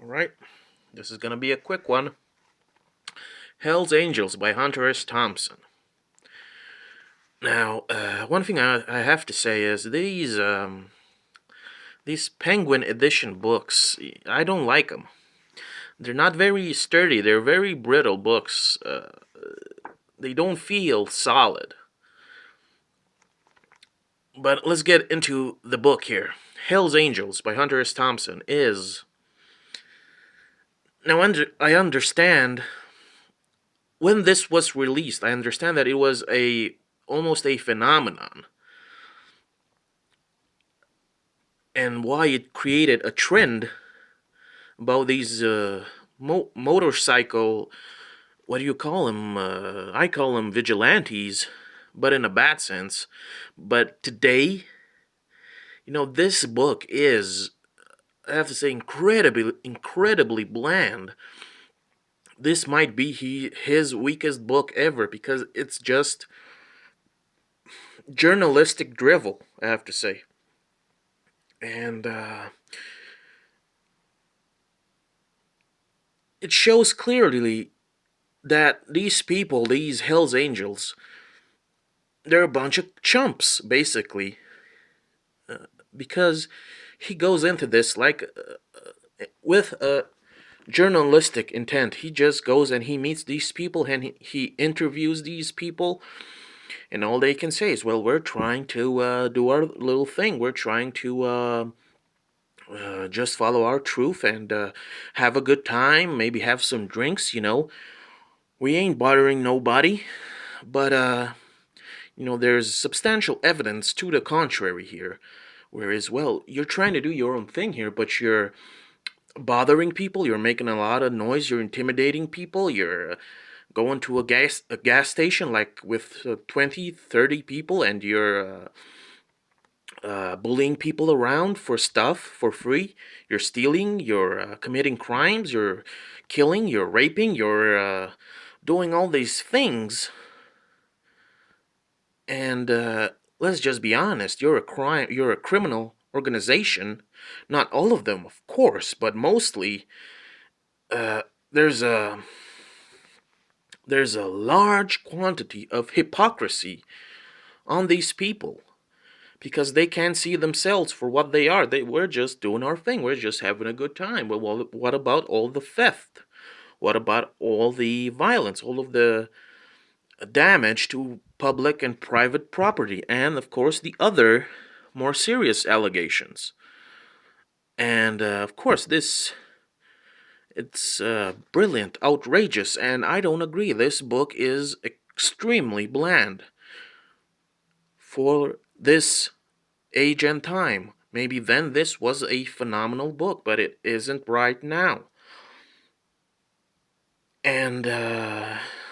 Alright, this is gonna be a quick one. Hell's Angels by Hunter S. Thompson. Now, one thing I have to say is these Penguin edition books, I don't like them. They're not very sturdy. They're very brittle books. They don't feel solid. But let's get into the book here. Hell's Angels by Hunter S. Thompson is... Now, I understand when this was released, I understand that it was almost a phenomenon, and why it created a trend about these motorcycle, what do you call them? I call them vigilantes, but in a bad sense. But today, this book is, I have to say, incredibly bland. This might be his weakest book ever, because it's just journalistic drivel, I have to say. And it shows clearly that these people, these Hells Angels, they're a bunch of chumps, basically. Because he goes into this with a journalistic intent. He just goes and he meets these people and he interviews these people, and all they can say is, well, we're trying to do our little thing. We're trying to just follow our truth and have a good time, maybe have some drinks, We ain't bothering nobody, but, there's substantial evidence to the contrary here. Whereas, well, you're trying to do your own thing here, but you're bothering people, you're making a lot of noise, you're intimidating people, you're going to a gas station like with 20, 30 people, and you're bullying people around for stuff for free. You're stealing, you're committing crimes, you're killing, you're raping, you're doing all these things. And let's just be honest, you're a criminal organization. Not all of them, of course, but mostly. There's a large quantity of hypocrisy on these people, because they can't see themselves for what they are. We're just doing our thing. We're just having a good time. But what about all the theft? What about all the violence? All of the damage to public and private property? And, of course, the other more serious allegations. And, of course, it's brilliant, outrageous, and I don't agree. This book is extremely bland for this age and time. Maybe then this was a phenomenal book, but it isn't right now. And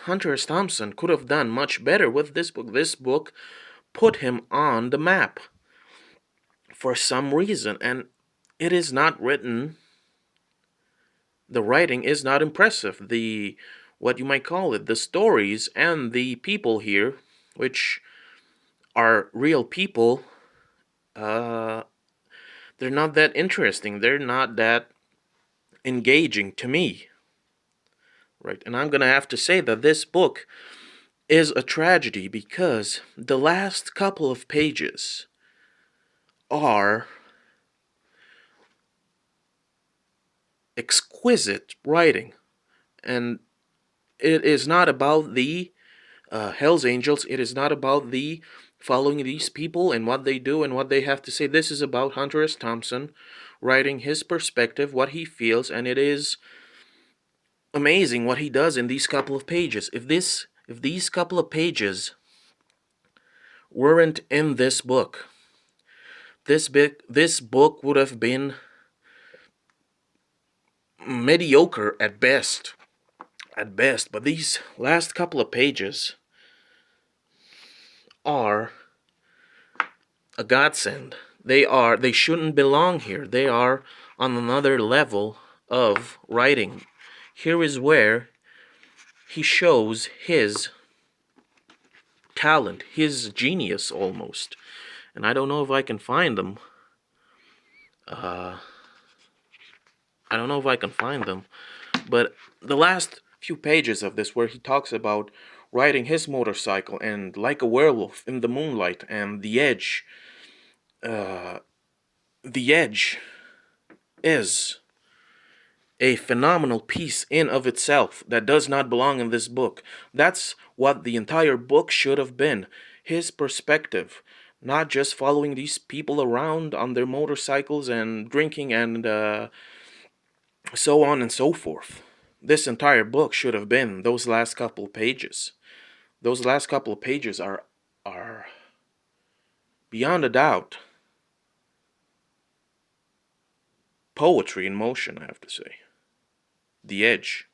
Hunter S. Thompson could have done much better with this book. This book put him on the map for some reason, and it is not written. The writing is not impressive. What you might call it, the stories and the people here, which are real people, they're not that interesting. They're not that engaging to me. Right, and I'm gonna have to say that this book is a tragedy, because the last couple of pages are exquisite writing, and it is not about the Hells Angels. It is not about the following these people and what they do and what they have to say. This is about Hunter S. Thompson writing his perspective, what he feels, and it is amazing what he does in these couple of pages. If these couple of pages weren't in this book, this book would have been mediocre at best. But these last couple of pages are a godsend. They shouldn't belong here. They are on another level of writing. Here is where he shows his talent, his genius almost. And I don't know if I can find them. I don't know if I can find them, but the last few pages of this where he talks about riding his motorcycle and like a werewolf in the moonlight and the edge. Uh, the edge is a phenomenal piece in of itself that does not belong in this book. That's what the entire book should have been. His perspective, not just following these people around on their motorcycles and drinking and so on and so forth. This entire book should have been those last couple of pages. Those last couple of pages are beyond a doubt poetry in motion, I have to say. The Edge.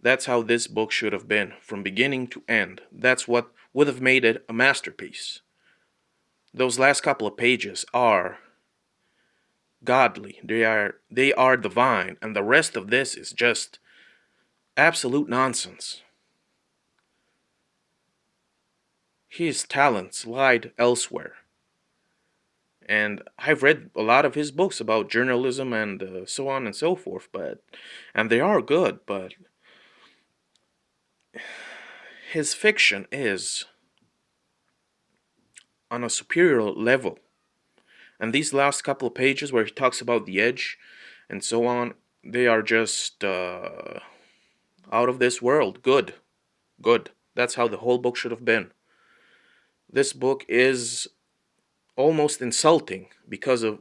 That's how this book should have been, from beginning to end. That's what would have made it a masterpiece. Those last couple of pages are godly. They are divine, and the rest of this is just absolute nonsense. His talents lied elsewhere. And I've read a lot of his books about journalism and so on and so forth, and they are good, but his fiction is on a superior level. And these last couple of pages where he talks about the edge and so on, they are just out of this world. Good. Good. That's how the whole book should have been. This book is almost insulting because of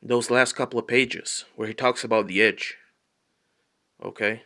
those last couple of pages where he talks about the edge. Okay?